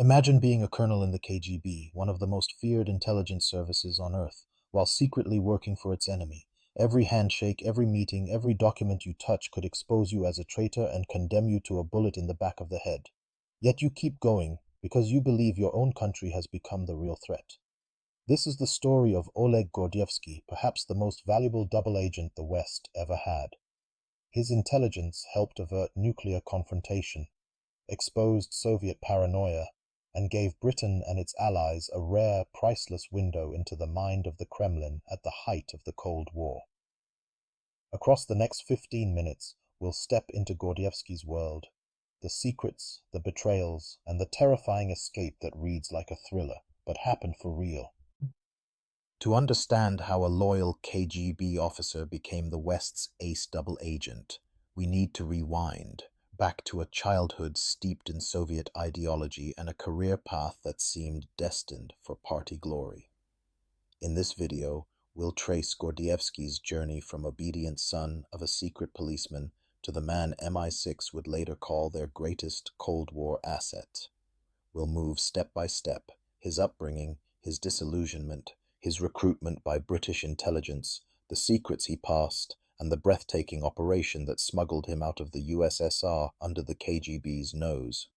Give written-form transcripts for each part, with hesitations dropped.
Imagine being a colonel in the KGB, one of the most feared intelligence services on Earth, while secretly working for its enemy. Every handshake, every meeting, every document you touch could expose you as a traitor and condemn you to a bullet in the back of the head. Yet you keep going because you believe your own country has become the real threat. This is the story of Oleg Gordievsky, perhaps the most valuable double agent the West ever had. His intelligence helped avert nuclear confrontation, exposed Soviet paranoia, and gave Britain and its allies a rare, priceless window into the mind of the Kremlin at the height of the Cold War. Across the next 15 minutes, we'll step into Gordievsky's world, the secrets, the betrayals, and the terrifying escape that reads like a thriller, but happened for real. To understand how a loyal KGB officer became the West's ace double agent, we need to rewind back to a childhood steeped in Soviet ideology and a career path that seemed destined for party glory. In this video, we'll trace Gordievsky's journey from obedient son of a secret policeman to the man MI6 would later call their greatest Cold War asset. We'll move step by step, his upbringing, his disillusionment, his recruitment by British intelligence, the secrets he passed, and the breathtaking operation that smuggled him out of the USSR under the KGB's nose.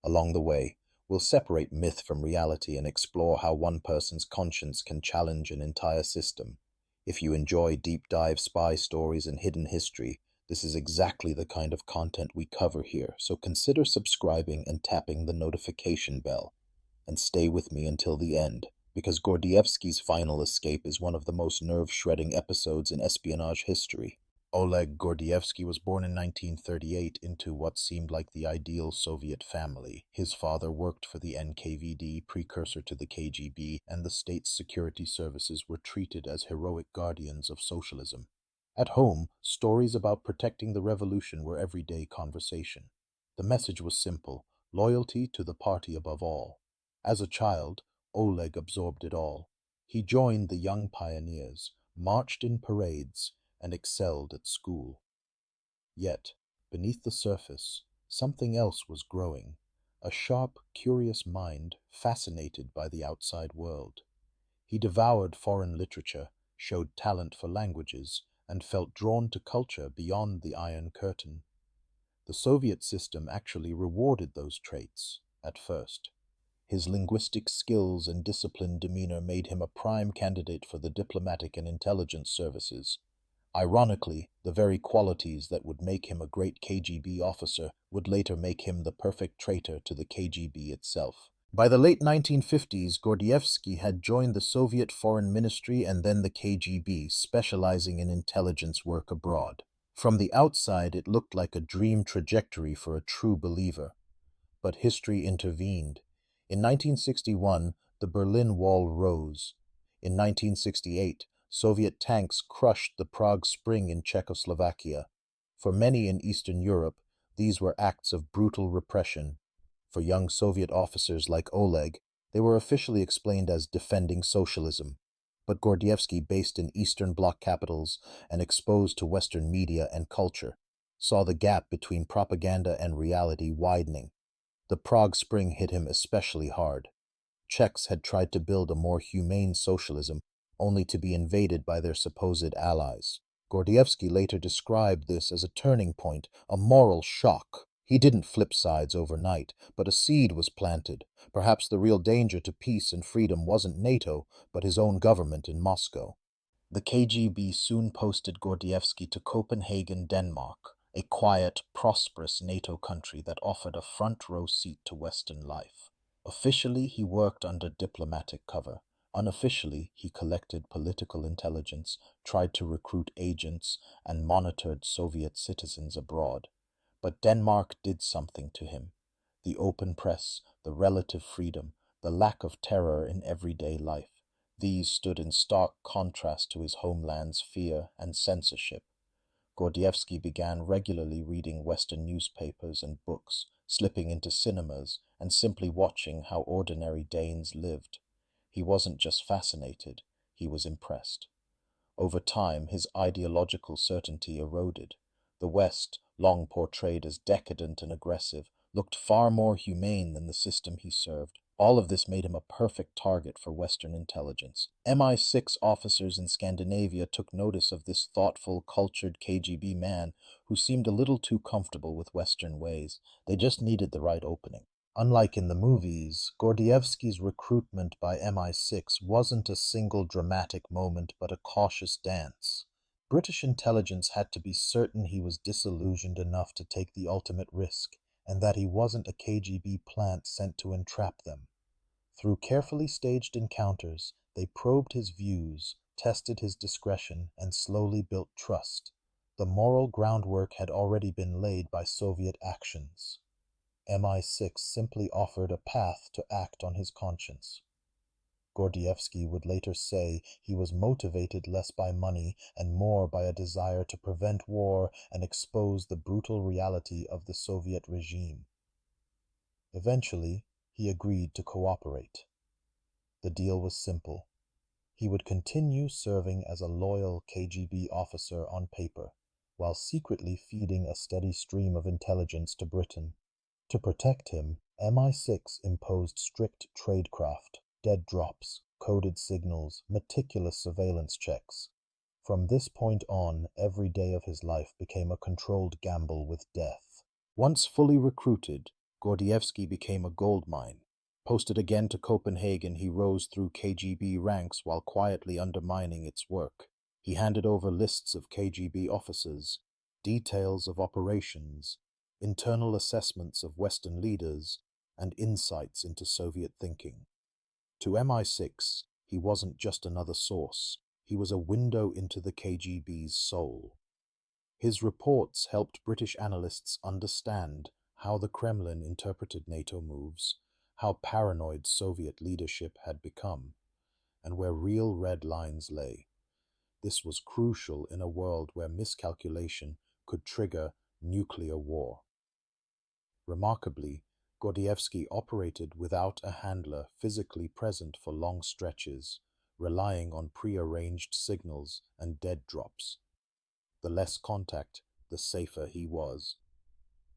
Along the way, we'll separate myth from reality and explore how one person's conscience can challenge an entire system. If you enjoy deep dive spy stories and hidden history, this is exactly the kind of content we cover here, so consider subscribing and tapping the notification bell. And stay with me until the end, because Gordievsky's final escape is one of the most nerve-shredding episodes in espionage history. Oleg Gordievsky was born in 1938 into what seemed like the ideal Soviet family. His father worked for the NKVD, precursor to the KGB, and the state's security services were treated as heroic guardians of socialism. At home, stories about protecting the revolution were everyday conversation. The message was simple: loyalty to the party above all. As a child, Oleg absorbed it all. He joined the young pioneers, marched in parades, and excelled at school. Yet, beneath the surface, something else was growing, a sharp, curious mind fascinated by the outside world. He devoured foreign literature, showed talent for languages, and felt drawn to culture beyond the Iron Curtain. The Soviet system actually rewarded those traits, at first. His linguistic skills and disciplined demeanor made him a prime candidate for the diplomatic and intelligence services. Ironically, the very qualities that would make him a great KGB officer would later make him the perfect traitor to the KGB itself. By the late 1950s, Gordievsky had joined the Soviet Foreign Ministry and then the KGB, specializing in intelligence work abroad. From the outside, it looked like a dream trajectory for a true believer. But history intervened. In 1961, the Berlin Wall rose. In 1968, Soviet tanks crushed the Prague Spring in Czechoslovakia. For many in Eastern Europe, these were acts of brutal repression. For young Soviet officers like Oleg, they were officially explained as defending socialism. But Gordievsky, based in Eastern Bloc capitals and exposed to Western media and culture, saw the gap between propaganda and reality widening. The Prague Spring hit him especially hard. Czechs had tried to build a more humane socialism, only to be invaded by their supposed allies. Gordievsky later described this as a turning point, a moral shock. He didn't flip sides overnight, but a seed was planted. Perhaps the real danger to peace and freedom wasn't NATO, but his own government in Moscow. The KGB soon posted Gordievsky to Copenhagen, Denmark, a quiet, prosperous NATO country that offered a front-row seat to Western life. Officially, he worked under diplomatic cover. Unofficially, he collected political intelligence, tried to recruit agents, and monitored Soviet citizens abroad. But Denmark did something to him. The open press, the relative freedom, the lack of terror in everyday life. These stood in stark contrast to his homeland's fear and censorship. Gordievsky began regularly reading Western newspapers and books, slipping into cinemas, and simply watching how ordinary Danes lived. He wasn't just fascinated, he was impressed. Over time, his ideological certainty eroded. The West, long portrayed as decadent and aggressive, looked far more humane than the system he served. All of this made him a perfect target for Western intelligence. MI6 officers in Scandinavia took notice of this thoughtful, cultured KGB man who seemed a little too comfortable with Western ways. They just needed the right opening. Unlike in the movies, Gordievsky's recruitment by MI6 wasn't a single dramatic moment but a cautious dance. British intelligence had to be certain he was disillusioned enough to take the ultimate risk, and that he wasn't a KGB plant sent to entrap them. Through carefully staged encounters, they probed his views, tested his discretion, and slowly built trust. The moral groundwork had already been laid by Soviet actions. MI6 simply offered a path to act on his conscience. Gordievsky would later say he was motivated less by money and more by a desire to prevent war and expose the brutal reality of the Soviet regime. Eventually, he agreed to cooperate. The deal was simple. He would continue serving as a loyal KGB officer on paper, while secretly feeding a steady stream of intelligence to Britain. To protect him, MI6 imposed strict tradecraft, dead drops, coded signals, meticulous surveillance checks. From this point on, every day of his life became a controlled gamble with death. Once fully recruited, Gordievsky became a gold mine. Posted again to Copenhagen, he rose through KGB ranks while quietly undermining its work. He handed over lists of KGB officers, details of operations, internal assessments of Western leaders, and insights into Soviet thinking. To MI6, he wasn't just another source. He was a window into the KGB's soul. His reports helped British analysts understand how the Kremlin interpreted NATO moves, how paranoid Soviet leadership had become, and where real red lines lay. This was crucial in a world where miscalculation could trigger nuclear war. Remarkably, Gordievsky operated without a handler physically present for long stretches, relying on prearranged signals and dead drops. The less contact, the safer he was.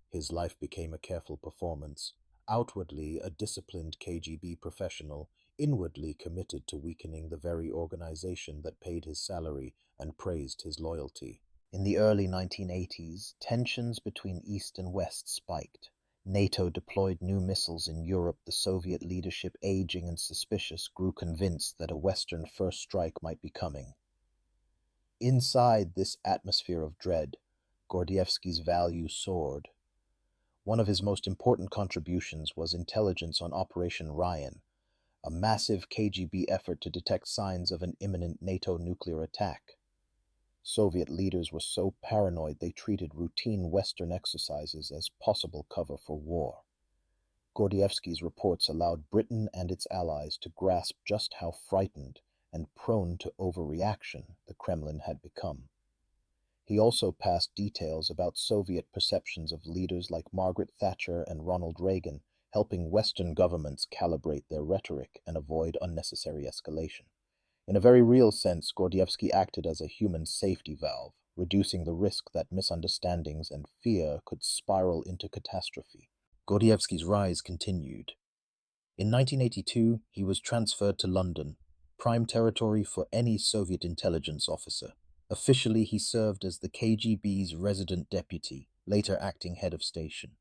His life became a careful performance, outwardly a disciplined KGB professional, inwardly committed to weakening the very organization that paid his salary and praised his loyalty. In the early 1980s, tensions between East and West spiked. NATO deployed new missiles in Europe. The Soviet leadership, aging and suspicious, grew convinced that a Western first strike might be coming. Inside this atmosphere of dread, Gordievsky's value soared. One of his most important contributions was intelligence on Operation Ryan, a massive KGB effort to detect signs of an imminent NATO nuclear attack. Soviet leaders were so paranoid they treated routine Western exercises as possible cover for war. Gordievsky's reports allowed Britain and its allies to grasp just how frightened and prone to overreaction the Kremlin had become. He also passed details about Soviet perceptions of leaders like Margaret Thatcher and Ronald Reagan, helping Western governments calibrate their rhetoric and avoid unnecessary escalation. In a very real sense, Gordievsky acted as a human safety valve, reducing the risk that misunderstandings and fear could spiral into catastrophe. Gordievsky's rise continued. In 1982, he was transferred to London, prime territory for any Soviet intelligence officer. Officially, he served as the KGB's resident deputy, later acting head of station.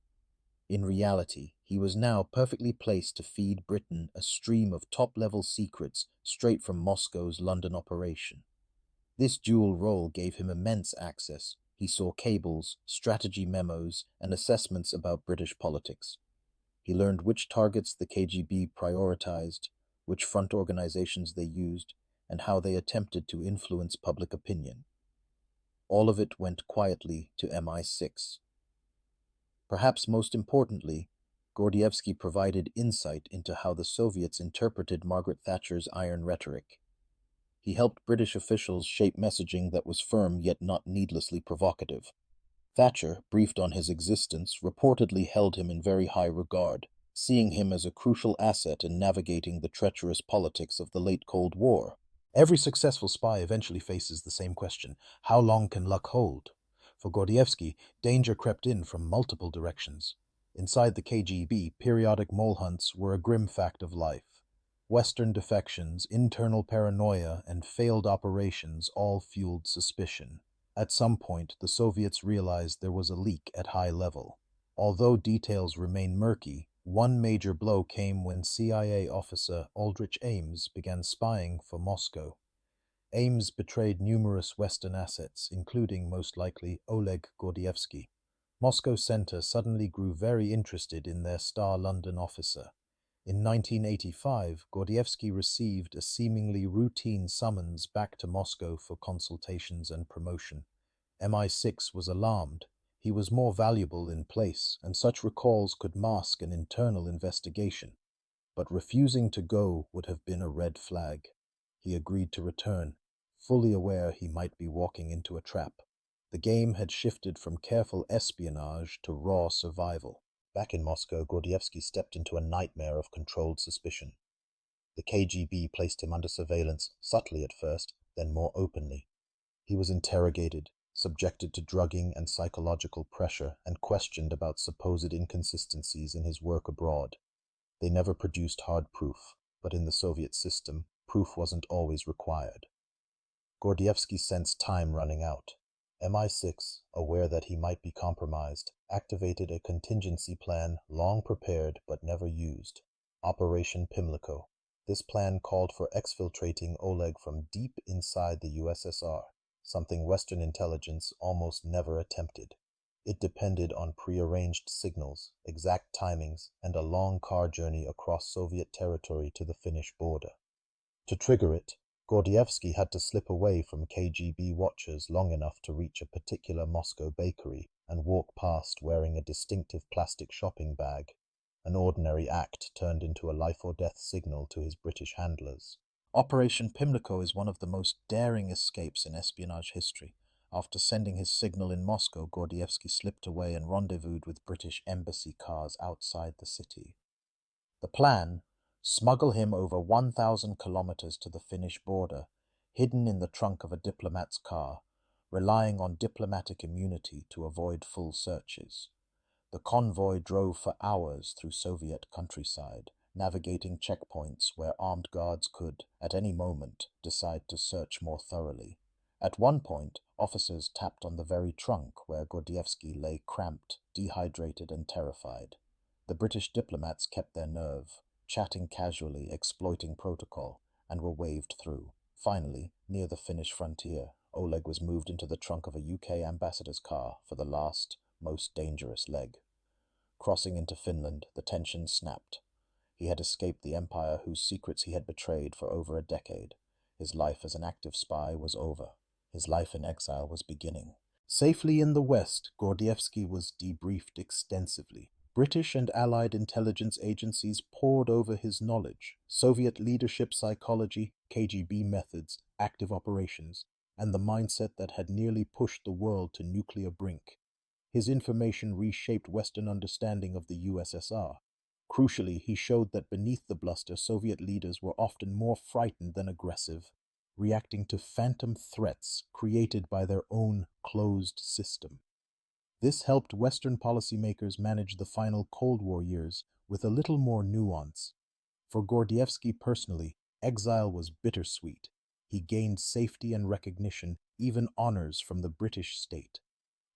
In reality, he was now perfectly placed to feed Britain a stream of top-level secrets straight from Moscow's London operation. This dual role gave him immense access. He saw cables, strategy memos, and assessments about British politics. He learned which targets the KGB prioritized, which front organizations they used, and how they attempted to influence public opinion. All of it went quietly to MI6. Perhaps most importantly, Gordievsky provided insight into how the Soviets interpreted Margaret Thatcher's iron rhetoric. He helped British officials shape messaging that was firm yet not needlessly provocative. Thatcher, briefed on his existence, reportedly held him in very high regard, seeing him as a crucial asset in navigating the treacherous politics of the late Cold War. Every successful spy eventually faces the same question: how long can luck hold? For Gordievsky, danger crept in from multiple directions. Inside the KGB, periodic mole hunts were a grim fact of life. Western defections, internal paranoia, and failed operations all fueled suspicion. At some point, the Soviets realized there was a leak at high level. Although details remain murky, one major blow came when CIA officer Aldrich Ames began spying for Moscow. Ames betrayed numerous Western assets, including, most likely, Oleg Gordievsky. Moscow Center suddenly grew very interested in their star London officer. In 1985, Gordievsky received a seemingly routine summons back to Moscow for consultations and promotion. MI6 was alarmed. He was more valuable in place, and such recalls could mask an internal investigation. But refusing to go would have been a red flag. He agreed to return, fully aware he might be walking into a trap. The game had shifted from careful espionage to raw survival. Back in Moscow, Gordievsky stepped into a nightmare of controlled suspicion. The KGB placed him under surveillance, subtly at first, then more openly. He was interrogated, subjected to drugging and psychological pressure, and questioned about supposed inconsistencies in his work abroad. They never produced hard proof, but in the Soviet system, proof wasn't always required. Gordievsky sensed time running out. MI6, aware that he might be compromised, activated a contingency plan long prepared but never used. Operation Pimlico. This plan called for exfiltrating Oleg from deep inside the USSR, something Western intelligence almost never attempted. It depended on prearranged signals, exact timings, and a long car journey across Soviet territory to the Finnish border. To trigger it, Gordievsky had to slip away from KGB watchers long enough to reach a particular Moscow bakery and walk past wearing a distinctive plastic shopping bag. An ordinary act turned into a life-or-death signal to his British handlers. Operation Pimlico is one of the most daring escapes in espionage history. After sending his signal in Moscow, Gordievsky slipped away and rendezvoused with British embassy cars outside the city. The plan: smuggle him over 1,000 kilometers to the Finnish border, hidden in the trunk of a diplomat's car, relying on diplomatic immunity to avoid full searches. The convoy drove for hours through Soviet countryside, navigating checkpoints where armed guards could, at any moment, decide to search more thoroughly. At one point, officers tapped on the very trunk where Gordievsky lay cramped, dehydrated, and terrified. The British diplomats kept their nerve, chatting casually, exploiting protocol, and were waved through. Finally, near the Finnish frontier, Oleg was moved into the trunk of a UK ambassador's car for the last, most dangerous leg. Crossing into Finland, the tension snapped. He had escaped the empire whose secrets he had betrayed for over a decade. His life as an active spy was over. His life in exile was beginning. Safely in the West, Gordievsky was debriefed extensively. British and Allied intelligence agencies pored over his knowledge, Soviet leadership psychology, KGB methods, active operations, and the mindset that had nearly pushed the world to nuclear brink. His information reshaped Western understanding of the USSR. Crucially, he showed that beneath the bluster, Soviet leaders were often more frightened than aggressive, reacting to phantom threats created by their own closed system. This helped Western policymakers manage the final Cold War years with a little more nuance. For Gordievsky personally, exile was bittersweet. He gained safety and recognition, even honors from the British state.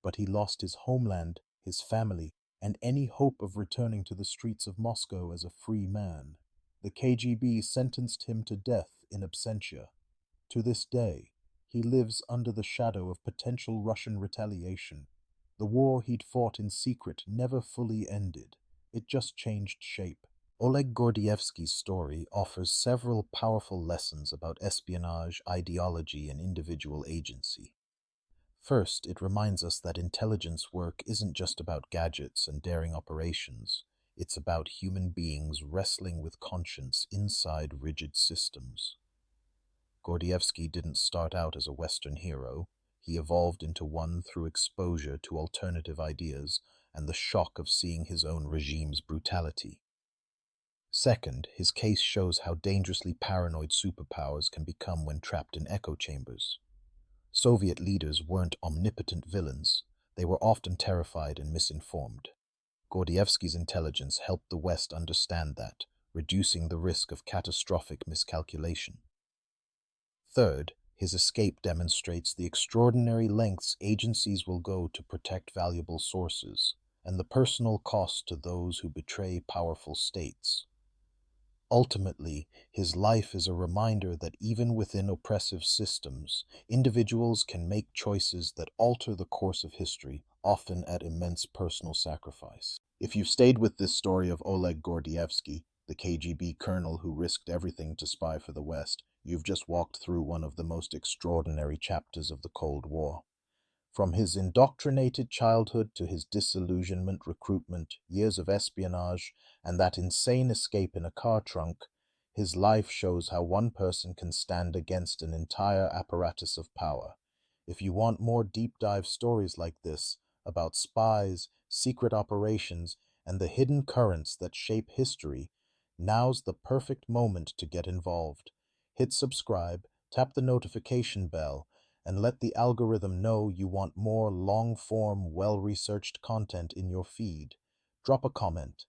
But he lost his homeland, his family, and any hope of returning to the streets of Moscow as a free man. The KGB sentenced him to death in absentia. To this day, he lives under the shadow of potential Russian retaliation. The war he'd fought in secret never fully ended. It just changed shape. Oleg Gordievsky's story offers several powerful lessons about espionage, ideology, and individual agency. First, it reminds us that intelligence work isn't just about gadgets and daring operations. It's about human beings wrestling with conscience inside rigid systems. Gordievsky didn't start out as a Western hero. He evolved into one through exposure to alternative ideas and the shock of seeing his own regime's brutality. Second, his case shows how dangerously paranoid superpowers can become when trapped in echo chambers. Soviet leaders weren't omnipotent villains. They were often terrified and misinformed. Gordievsky's intelligence helped the West understand that, reducing the risk of catastrophic miscalculation. Third, his escape demonstrates the extraordinary lengths agencies will go to protect valuable sources, and the personal cost to those who betray powerful states. Ultimately, his life is a reminder that even within oppressive systems, individuals can make choices that alter the course of history, often at immense personal sacrifice. If you've stayed with this story of Oleg Gordievsky, the KGB colonel who risked everything to spy for the West, you've just walked through one of the most extraordinary chapters of the Cold War. From his indoctrinated childhood to his disillusionment, recruitment, years of espionage, and that insane escape in a car trunk, his life shows how one person can stand against an entire apparatus of power. If you want more deep dive stories like this, about spies, secret operations, and the hidden currents that shape history, now's the perfect moment to get involved. Hit subscribe, tap the notification bell, and let the algorithm know you want more long-form, well-researched content in your feed. Drop a comment.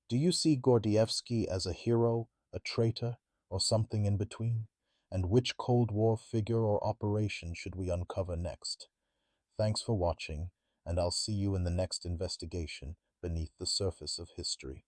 Do you see Gordievsky as a hero, a traitor, or something in between? And which Cold War figure or operation should we uncover next? Thanks for watching, and I'll see you in the next investigation beneath the surface of history.